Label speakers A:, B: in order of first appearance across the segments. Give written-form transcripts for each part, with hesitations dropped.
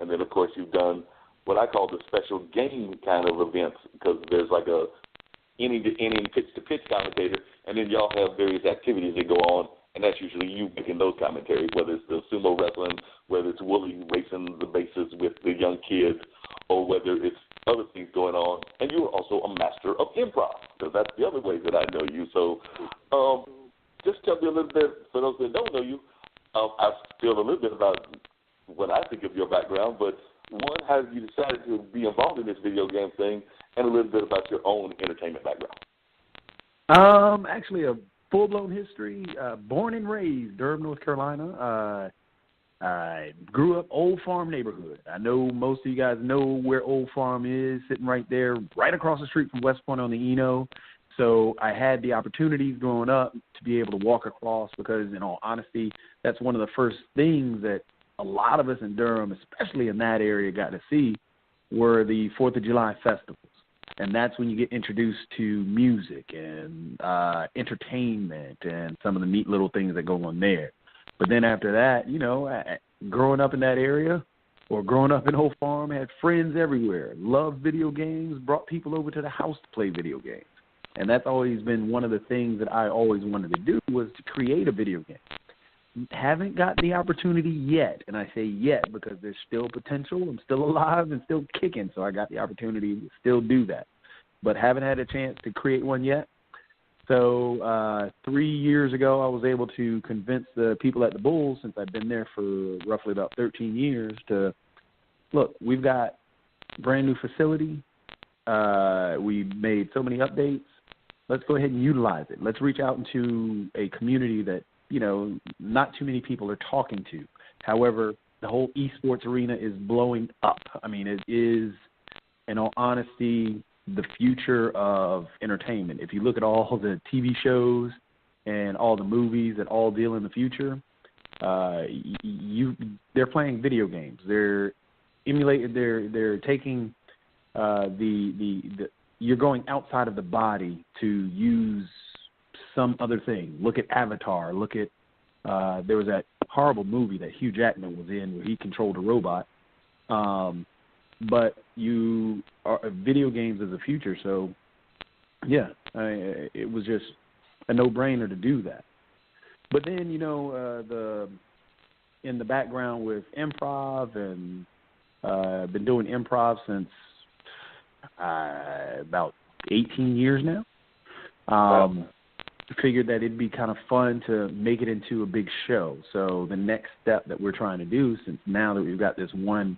A: And then, of course, you've done what I call the special game kind of events, because there's like a inning-to-inning, pitch-to-pitch commentator, and then y'all have various activities that go on, and that's usually you making those commentaries, whether it's the sumo wrestling, whether it's Willie racing the bases with the young kids, or whether it's other things going on. And you're also a master of improv, because that's the other way that I know you. So just tell me a little bit, for those that don't know you, I've feel a little bit about what I think of your background, but one, how you decided to be involved in this video game thing, and a little bit about your own entertainment background.
B: Actually, a full-blown history. Born and raised Durham, North Carolina. I grew up Old Farm neighborhood. I know most of you guys know where Old Farm is, sitting right there, right across the street from West Point on the Eno. So I had the opportunities growing up to be able to walk across, because, in all honesty, that's one of the first things that a lot of us in Durham, especially in that area, got to see were the 4th of July festivals. And that's when you get introduced to music and entertainment and some of the neat little things that go on there. But then after that, growing up in that area or growing up in Old Farm, had friends everywhere, loved video games, brought people over to the house to play video games. And that's always been one of the things that I always wanted to do, was to create a video game. Haven't gotten the opportunity yet, and I say yet because there's still potential. I'm still alive and still kicking, so I got the opportunity to still do that. But haven't had a chance to create one yet. So 3 years ago, I was able to convince the people at the Bulls, since I've been there for roughly about 13 years, to, look, we've got a brand new facility. We made so many updates. Let's go ahead and utilize it. Let's reach out into a community that, not too many people are talking to. However, the whole esports arena is blowing up. I mean, it is, in all honesty, the future of entertainment. If you look at all the TV shows and all the movies that all deal in the future, they're playing video games. They're emulating. They're taking you're going outside of the body to use some other thing. Look at Avatar. Look at there was that horrible movie that Hugh Jackman was in where he controlled a robot. But video games is the future, so yeah, it was just a no-brainer to do that. But then in the background with improv, and been doing improv since about 18 years now. Figured that it'd be kind of fun to make it into a big show. So the next step that we're trying to do, since now that we've got this one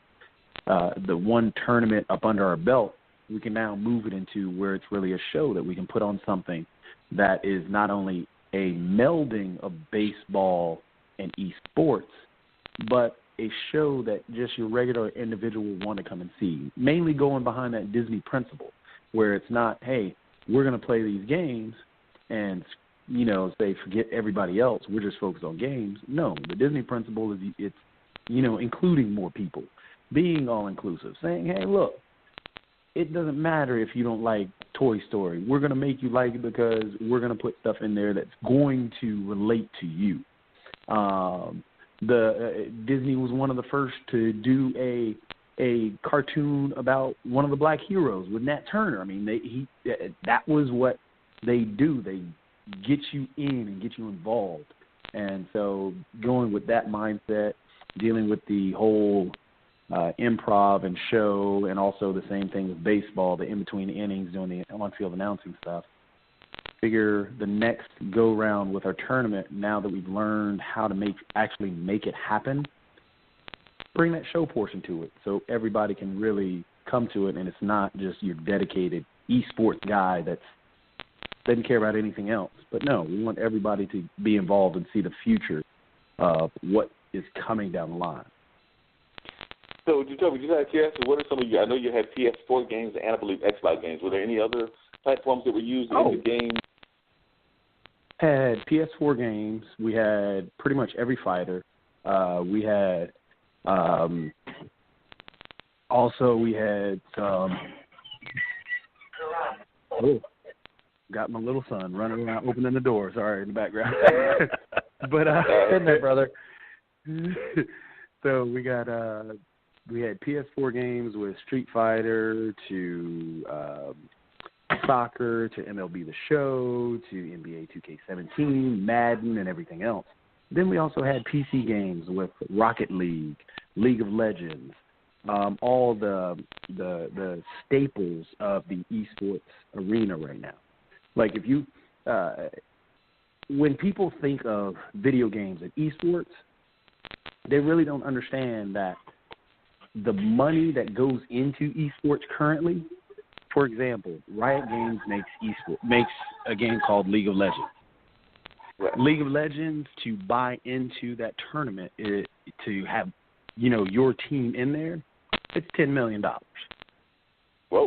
B: tournament up under our belt, we can now move it into where it's really a show that we can put on something that is not only a melding of baseball and esports, but a show that just your regular individual will want to come and see. Mainly going behind that Disney principle, where it's not, hey, we're going to play these games and say forget everybody else, we're just focused on games. No, the Disney principle is it's including more people, being all inclusive, saying, hey, look, it doesn't matter if you don't like Toy Story. We're going to make you like it because we're going to put stuff in there that's going to relate to you. Disney was one of the first to do a cartoon about one of the black heroes with Nat Turner. I mean, that was what they do. They get you in and get you involved. And so going with that mindset, dealing with the whole improv and show, and also the same thing with baseball, the in-between innings, doing the on-field announcing stuff. Figure the next go-round with our tournament, now that we've learned how to actually make it happen, bring that show portion to it so everybody can really come to it, and it's not just your dedicated esports guy that doesn't care about anything else. But no, we want everybody to be involved and see the future of what is coming down the line.
A: So would you tell me, just out of curiosity, what are some of you, I know you had PS4 games and I believe Xbox games. Were there any other platforms that were used in the game?
B: Had PS4 games. We had pretty much every fighter. We had also we had some. Got my little son running around opening the door. Sorry, in the background. But
C: in there, brother.
B: So we got PS4 games with Street Fighter to soccer to MLB The Show to NBA 2K17, Madden, and everything else. Then we also had PC games with Rocket League, League of Legends, all the staples of the esports arena right now. Like if you when people think of video games and esports, they really don't understand that the money that goes into esports currently. For example, Riot Games makes a game called League of Legends.
A: Right.
B: League of Legends, to buy into that tournament, to have, your team in there, it's $10 million.
A: Whoa.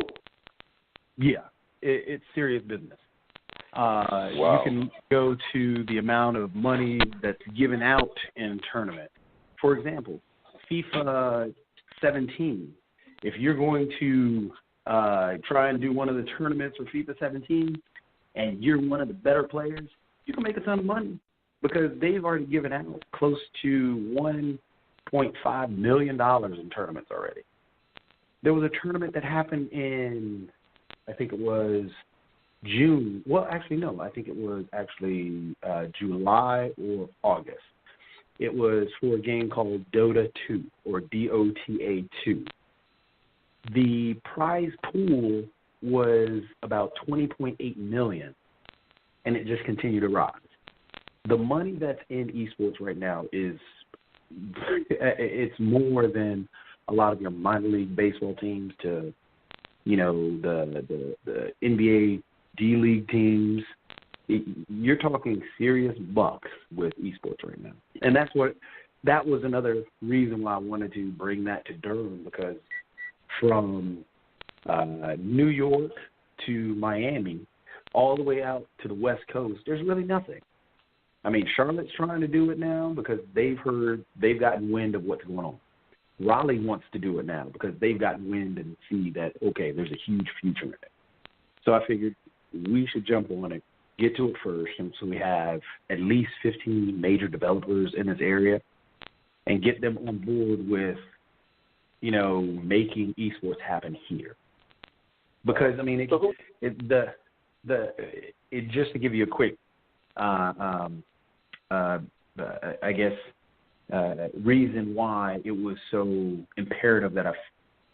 B: Yeah, it's serious business.
A: Wow.
B: You can go to the amount of money that's given out in tournament. For example, FIFA 17. If you're going to try and do one of the tournaments for FIFA 17 and you're one of the better players, you can make a ton of money because they've already given out close to $1.5 million in tournaments already. There was a tournament that happened in, I think it was June. Well, actually, no. I think it was actually July or August. It was for a game called Dota 2 or DOTA 2. The prize pool was about $20.8 million, and it just continued to rise. The money that's in esports right now it's more than a lot of your minor league baseball teams to, the NBA D-League teams. You're talking serious bucks with esports right now. And that was another reason why I wanted to bring that to Durham, because from New York to Miami, all the way out to the West Coast, there's really nothing. I mean, Charlotte's trying to do it now because they've gotten wind of what's going on. Raleigh wants to do it now because they've gotten wind and see that, okay, there's a huge future in it. So I figured we should jump on it, get to it first, and so we have at least 15 major developers in this area and get them on board with, making esports happen here. Because, I mean, just to give you a quick, reason why it was so imperative that I,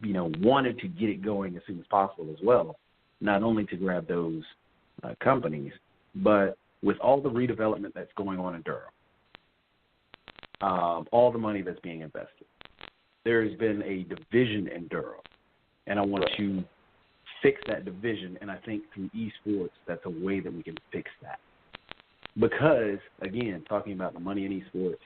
B: wanted to get it going as soon as possible as well, not only to grab those companies, but with all the redevelopment that's going on in Durham, all the money that's being invested, there's been a division in Durham, and I want to fix that division, and I think through esports, that's a way that we can fix that. Because, again, talking about the money in esports,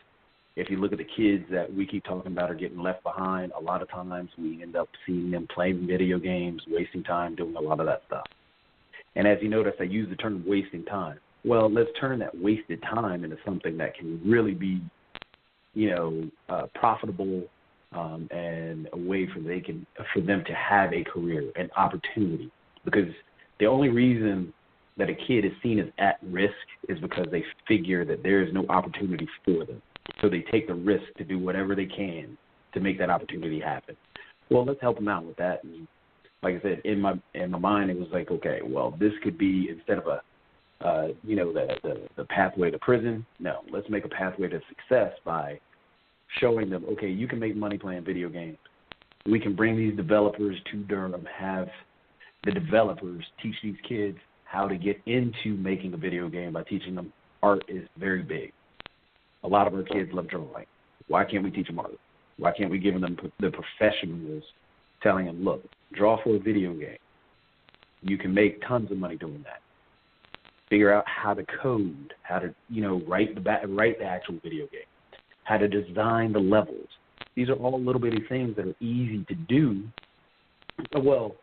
B: if you look at the kids that we keep talking about are getting left behind, a lot of times we end up seeing them playing video games, wasting time, doing a lot of that stuff. And as you notice, I use the term wasting time. Well, let's turn that wasted time into something that can really be, profitable, and a way for them to have a career, an opportunity. Because the only reason that a kid is seen as at risk is because they figure that there is no opportunity for them. So they take the risk to do whatever they can to make that opportunity happen. Well, let's help them out with that. And like I said, in my mind, it was like, okay, well, this could be, instead of the pathway to prison, no, let's make a pathway to success by showing them, okay, you can make money playing video games. We can bring these developers to Durham, have the developers teach these kids how to get into making a video game by teaching them art is very big. A lot of our kids love drawing. Why can't we teach them art? Why can't we give them the professionals telling them, look, draw for a video game. You can make tons of money doing that. Figure out how to code, how to, write the actual video game, how to design the levels. These are all little bitty things that are easy to do. Well,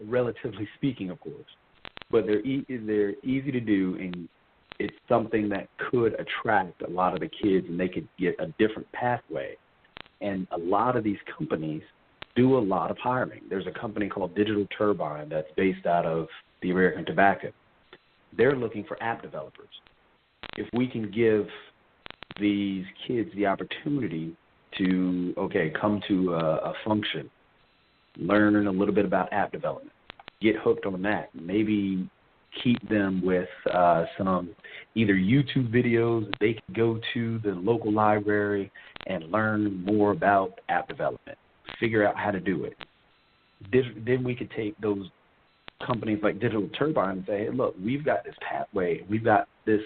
B: relatively speaking, of course, but they're easy to do, and it's something that could attract a lot of the kids, and they could get a different pathway. And a lot of these companies do a lot of hiring. There's a company called Digital Turbine that's based out of the American Tobacco. They're looking for app developers. If we can give these kids the opportunity to, okay, come to a function, learn a little bit about app development, get hooked on that, maybe keep them with some either YouTube videos that they can go to the local library and learn more about app development, figure out how to do it. Then we could take those companies like Digital Turbine and say, hey, look, we've got this pathway, we've got this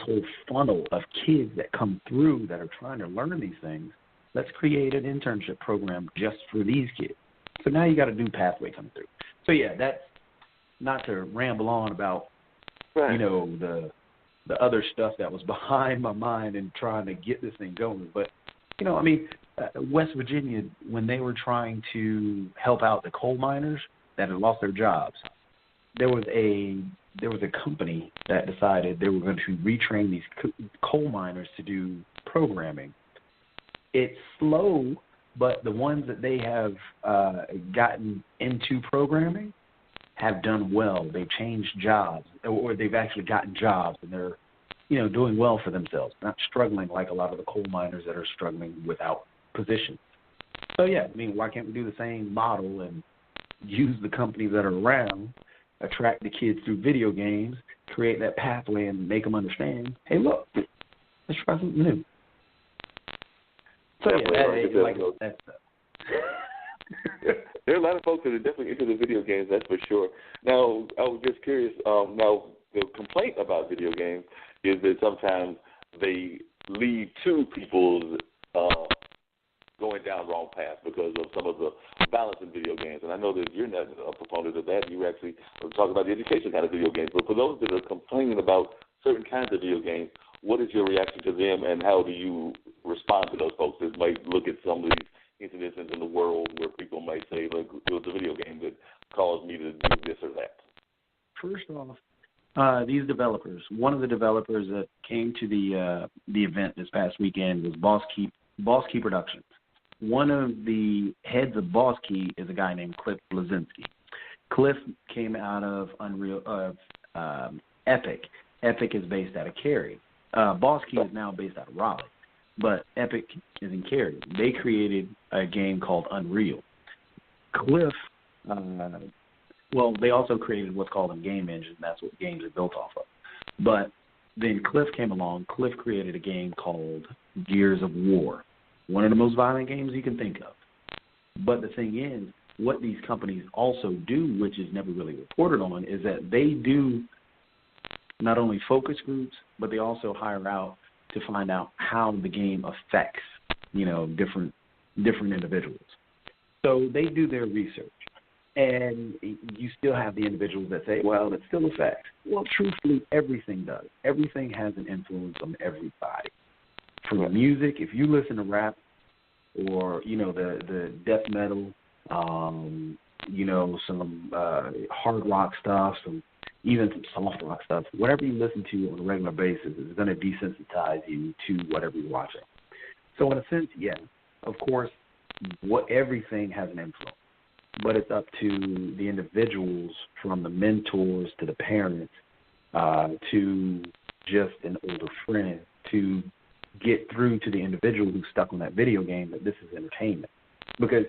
B: whole funnel of kids that come through that are trying to learn these things. Let's create an internship program just for these kids. So now you got a new pathway coming through. So yeah, that's not to ramble on about,
A: right.
B: The other stuff that was behind my mind and trying to get this thing going. But, West Virginia, when they were trying to help out the coal miners that had lost their jobs, there was a company that decided they were going to retrain these coal miners to do programming. It's slow, but the ones that they have gotten into programming have done well. They've changed jobs, or they've actually gotten jobs, and they're, doing well for themselves, not struggling like a lot of the coal miners that are struggling without positions. So, yeah, why can't we do the same model and use the companies that are around, attract the kids through video games, create that pathway, and make them understand, hey, look, let's try something new. So, that's
A: there are a lot of folks that are definitely into the video games, that's for sure. Now, I was just curious, now the complaint about video games is that sometimes they lead to people's going down wrong paths because of some of the balance in video games. And I know that you're not a proponent of that. You actually talk about the education kind of video games. But for those that are complaining about certain kinds of video games, what is your reaction to them, and how do you respond to those folks that might look at some of these incidences in the world where people might say, look, it was a video game that caused me to do this or that?
B: First off, these developers, one of the developers that came to the event this past weekend was Boss Key Productions. One of the heads of Boss Key is a guy named Cliff Blazinski. Cliff came out of Epic. Epic is based out of Cary. Boss Key is now based out of Raleigh, but Epic is in Cary. They created a game called Unreal. Cliff, they also created what's called a game engine. That's what games are built off of. But then Cliff came along. Cliff created a game called Gears of War, one of the most violent games you can think of. But the thing is, what these companies also do, which is never really reported on, is that they do not only focus groups, but they also hire out to find out how the game affects, different individuals. So they do their research. And you still have the individuals that say, well, it still affects. Well, truthfully, everything does. Everything has an influence on everybody. From music, if you listen to rap or, the death metal, some hard rock stuff, even some soft rock stuff, whatever you listen to on a regular basis is going to desensitize you to whatever you're watching. So in a sense, yeah, of course, everything has an influence. But it's up to the individuals, from the mentors to the parents, to just an older friend, to get through to the individual who's stuck on that video game that this is entertainment. Because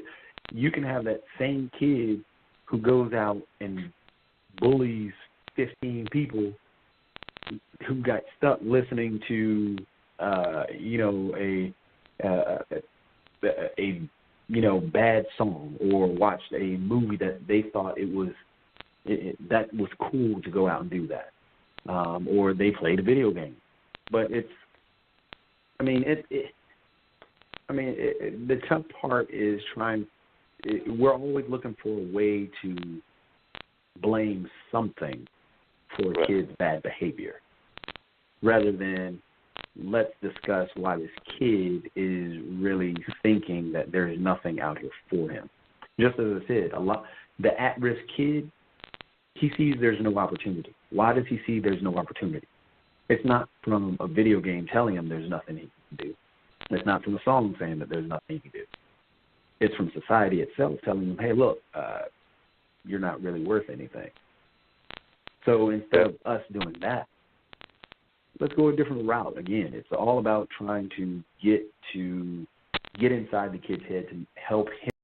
B: you can have that same kid who goes out and bullies 15 people who got stuck listening to, a bad song, or watched a movie that they thought that was cool to go out and do that, or they played a video game. But the tough part is we're always looking for a way to blame something for a kid's bad behavior, rather than let's discuss why this kid is really thinking that there's nothing out here for him. Just as I said, the at-risk kid, he sees there's no opportunity. Why does he see there's no opportunity? It's not from a video game telling him there's nothing he can do. It's not from a song saying that there's nothing he can do. It's from society itself telling him, hey, look, you're not really worth anything. So instead of us doing that, let's go a different route. Again, it's all about trying to get to get inside the kid's head to help him